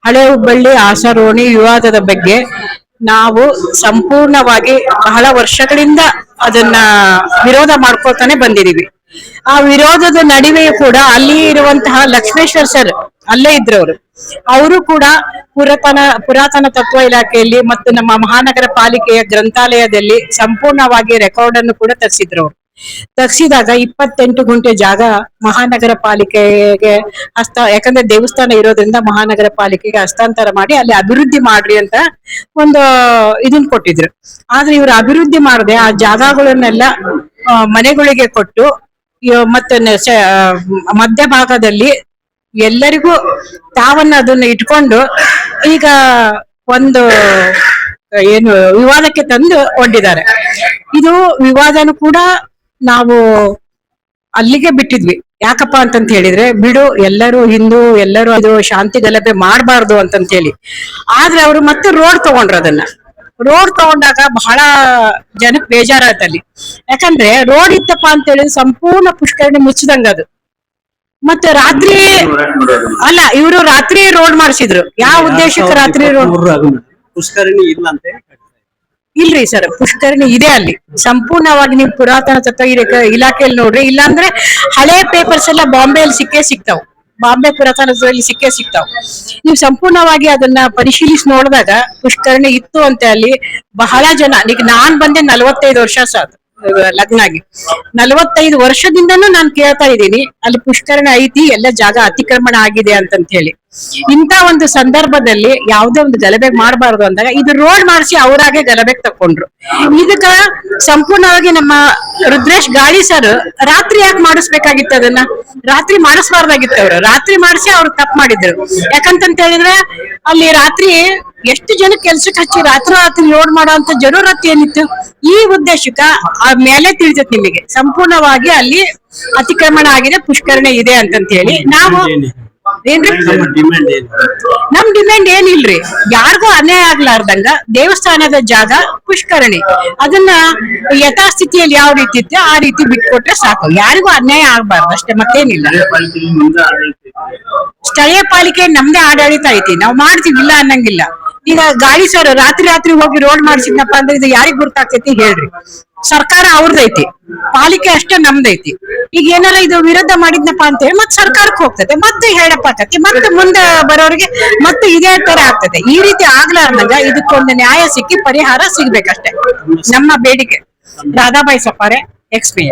ಹಳೆ ಹುಬ್ಬಳ್ಳಿ ಆಸರೋಣಿ ವಿವಾದದ ಬಗ್ಗೆ ನಾವು ಸಂಪೂರ್ಣವಾಗಿ ಬಹಳ ವರ್ಷಗಳಿಂದ ಅದನ್ನ ವಿರೋಧ ಮಾಡ್ಕೊತಾನೆ ಬಂದಿದೀವಿ. ಆ ವಿರೋಧದ ನಡುವೆಯೂ ಕೂಡ ಅಲ್ಲಿ ಇರುವಂತಹ ಲಕ್ಷ್ಮೇಶ್ವರ್ ಸರ್ ಅಲ್ಲೇ ಇದ್ರು ಅವರು ಕೂಡ ಪುರಾತನ ತತ್ವ ಇಲಾಖೆಯಲ್ಲಿ ಮತ್ತು ನಮ್ಮ ಮಹಾನಗರ ಪಾಲಿಕೆಯ ಗ್ರಂಥಾಲಯದಲ್ಲಿ ಸಂಪೂರ್ಣವಾಗಿ ರೆಕಾರ್ಡ್ ಅನ್ನು ಕೂಡ ತರಿಸಿದ್ರು. ತರಿಸಿದಾಗ 28 ಗುಂಟೆ ಜಾಗ ಮಹಾನಗರ ಪಾಲಿಕೆಗೆ ಯಾಕಂದ್ರೆ ದೇವಸ್ಥಾನ ಇರೋದ್ರಿಂದ ಮಹಾನಗರ ಪಾಲಿಕೆಗೆ ಹಸ್ತಾಂತರ ಮಾಡಿ ಅಲ್ಲಿ ಅಭಿವೃದ್ಧಿ ಮಾಡ್ರಿ ಅಂತ ಒಂದು ಇದನ್ ಕೊಟ್ಟಿದ್ರು. ಆದ್ರೆ ಇವರು ಅಭಿವೃದ್ಧಿ ಮಾಡದೆ ಆ ಜಾಗಗಳನ್ನೆಲ್ಲ ಮನೆಗಳಿಗೆ ಕೊಟ್ಟು ಮತ್ತೆ ಮಧ್ಯಭಾಗದಲ್ಲಿ ಎಲ್ಲರಿಗೂ ತಾವನ್ನ ಅದನ್ನ ಇಟ್ಕೊಂಡು ಈಗ ಒಂದು ಏನು ವಿವಾದಕ್ಕೆ ತಂದು ಒಡ್ಡಿದ್ದಾರೆ. ಇದು ವಿವಾದನು ಕೂಡ ನಾವು ಅಲ್ಲಿಗೆ ಬಿಟ್ಟಿದ್ವಿ. ಯಾಕಪ್ಪ ಅಂತಂತ ಹೇಳಿದ್ರೆ ಬಿಡು, ಎಲ್ಲರೂ ಹಿಂದೂ, ಎಲ್ಲರೂ ಅದು ಶಾಂತಿ ಗಲಭೆ ಮಾಡಬಾರ್ದು ಅಂತಂತ ಹೇಳಿ. ಆದ್ರೆ ಅವರು ಮತ್ತೆ ರೋಡ್ ತಗೊಂಡ್ರು. ಅದನ್ನ ರೋಡ್ ತಗೊಂಡಾಗ ಬಹಳ ಜನಕ್ಕೆ ಬೇಜಾರಾಯ್ತಲ್ಲಿ. ಯಾಕಂದ್ರೆ ರೋಡ್ ಇತ್ತಪ್ಪ ಅಂತ ಹೇಳಿದ್ರೆ ಸಂಪೂರ್ಣ ಪುಷ್ಕರಣಿ ಮುಚ್ಚಿದಂಗ ಅದು. ಮತ್ತೆ ರಾತ್ರಿ ಅಲ್ಲ, ಇವರು ರಾತ್ರಿ ರೋಡ್ ಮಾಡಿಸಿದ್ರು. ಯಾವ ಉದ್ದೇಶಕ್ಕೆ ರಾತ್ರಿ ರೋಡ್? ಪುಷ್ಕರಣಿ ಇಲ್ಲ ಅಂತ ಇಲ್ರಿ ಸರ್, ಪುಷ್ಕರಣಿ ಇದೆ ಅಲ್ಲಿ. ಸಂಪೂರ್ಣವಾಗಿ ನೀವು ಪುರಾತನ ತತ್ವ ಇಲಾಖೆಯಲ್ಲಿ ನೋಡ್ರಿ, ಇಲ್ಲಾಂದ್ರೆ ಹಳೆ ಪೇಪರ್ಸ್ ಎಲ್ಲ ಬಾಂಬೆಯಲ್ಲಿ ಸಿಕ್ತಾವ್. ಬಾಂಬೆ ಪುರಾತನದಲ್ಲಿ ಸಿಕ್ತಾವ್. ನೀವು ಸಂಪೂರ್ಣವಾಗಿ ಅದನ್ನ ಪರಿಶೀಲಿಸಿ ನೋಡಿದಾಗ ಪುಷ್ಕರಣಿ ಇತ್ತು ಅಂತ ಅಲ್ಲಿ ಬಹಳ ಜನ. ಈಗ ನಾನ್ ಬಂದೆ 45 ವರ್ಷ ಸಾಕು ಲಗ್ನ ಆಗಿ. 45 ವರ್ಷದಿಂದನೂ ನಾನು ಕೇಳ್ತಾ ಇದ್ದೀನಿ ಅಲ್ಲಿ ಪುಷ್ಕರಣಿ ಐತಿ, ಎಲ್ಲ ಜಾಗ ಅತಿಕ್ರಮಣ ಆಗಿದೆ ಅಂತಂತ ಹೇಳಿ. ಇಂತ ಒಂದು ಸಂದರ್ಭದಲ್ಲಿ ಯಾವುದೇ ಒಂದು ಗಲಭೆ ಮಾಡಬಾರ್ದು ಅಂದಾಗ ಇದು ರೋಡ್ ಮಾಡಿಸಿ ಅವರಾಗೆ ಗಲಭೆಗೆ ತಕೊಂಡ್ರು. ಇದಕ್ಕ ಸಂಪೂರ್ಣವಾಗಿ ನಮ್ಮ ರುದ್ರೇಶ್ ಗಾಳಿ ಸರ್ ರಾತ್ರಿ ಯಾಕೆ ಮಾಡಿಸ್ಬೇಕಾಗಿತ್ತು? ಅದನ್ನ ರಾತ್ರಿ ಮಾಡಿಸ್ಬಾರ್ದಾಗಿತ್ತು. ಅವ್ರು ರಾತ್ರಿ ಮಾಡಿಸಿ ಅವ್ರು ತಪ್ಪು ಮಾಡಿದ್ರು. ಯಾಕಂತಂತ ಹೇಳಿದ್ರೆ ಅಲ್ಲಿ ರಾತ್ರಿ ಎಷ್ಟು ಜನ ಕೆಲ್ಸಕ್ಕೆ ಹಚ್ಚಿ ರಾತ್ರಿ ರೋಡ್ ಮಾಡೋ ಅಂತ ಜರೂರತ್ ಏನಿತ್ತು? ಈ ಉದ್ದೇಶಕ್ಕ ಆ ಮೇಲೆ ತಿಳಿತೈತಿ ನಿಮಗೆ ಸಂಪೂರ್ಣವಾಗಿ ಅಲ್ಲಿ ಅತಿಕ್ರಮಣ ಆಗಿದೆ, ಪುಷ್ಕರಣೆ ಇದೆ ಅಂತಂತ ಹೇಳಿ. ನಾವು ನಮ್ ಡಿಮ್ಯಾಂಡ್ ಏನಿಲ್ರಿ, ಯಾರಿಗೂ ಅನ್ಯಾಯ ಆಗ್ಲಾರ್ದಂಗ ದೇವಸ್ಥಾನದ ಜಾಗ ಪುಷ್ಕರಣಿ ಅದನ್ನ ಯಥಾಸ್ಥಿತಿಯಲ್ಲಿ ಯಾವ ರೀತಿ ಇತ್ತು ಆ ರೀತಿ ಬಿಟ್ಕೊಟ್ರೆ ಸಾಕು. ಯಾರಿಗೂ ಅನ್ಯಾಯ ಆಗ್ಬಾರ್ದು ಅಷ್ಟೇ, ಮತ್ತೇನಿಲ್ಲ. ಸ್ಥಳೀಯ ಪಾಲಿಕೆ ನಮ್ದೇ ಆಡಳಿತ ಐತಿ, ನಾವ್ ಮಾಡ್ತೀವಿ, ಇಲ್ಲ ಅನ್ನಂಗಿಲ್ಲ. ಈಗ ಗಾಳಿ ಸರ್ ರಾತ್ರಿ ಹೋಗಿ ರೋಡ್ ಮಾಡ್ಸಿದ್ನಪ್ಪ ಅಂದ್ರೆ ಇದು ಯಾರಿಗ್ ಗುರ್ತಾಗ್ತೈತಿ ಹೇಳ್ರಿ? ಸರ್ಕಾರ ಅವ್ರದೈತಿ, ಪಾಲಿಕೆ ಅಷ್ಟೇ ನಮ್ದೈತಿ. ಈಗ ಏನಾರ ಇದು ವಿರೋಧ ಮಾಡಿದ್ನಪ್ಪ ಅಂತ ಹೇಳಿ ಮತ್ತೆ ಸರ್ಕಾರಕ್ಕೆ ಹೋಗ್ತದೆ, ಮತ್ತೆ ಹೇಳಪ್ಪ ಆಕತಿ, ಮತ್ತೆ ಮುಂದೆ ಬರೋರಿಗೆ ಮತ್ತೆ ಇದೇ ತರ ಆಗ್ತದೆ. ಈ ರೀತಿ ಆಗ್ಲಾರ್ದಾಗ ಇದಕ್ಕೊಂದು ನ್ಯಾಯ ಸಿಕ್ಕಿ ಪರಿಹಾರ ಸಿಗ್ಬೇಕಷ್ಟೇ ನಮ್ಮ ಬೇಡಿಕೆ. ರಾಧಾಬಾಯಿ ಸಪಾರೆ, ಎಕ್ಸ್ಪಿ.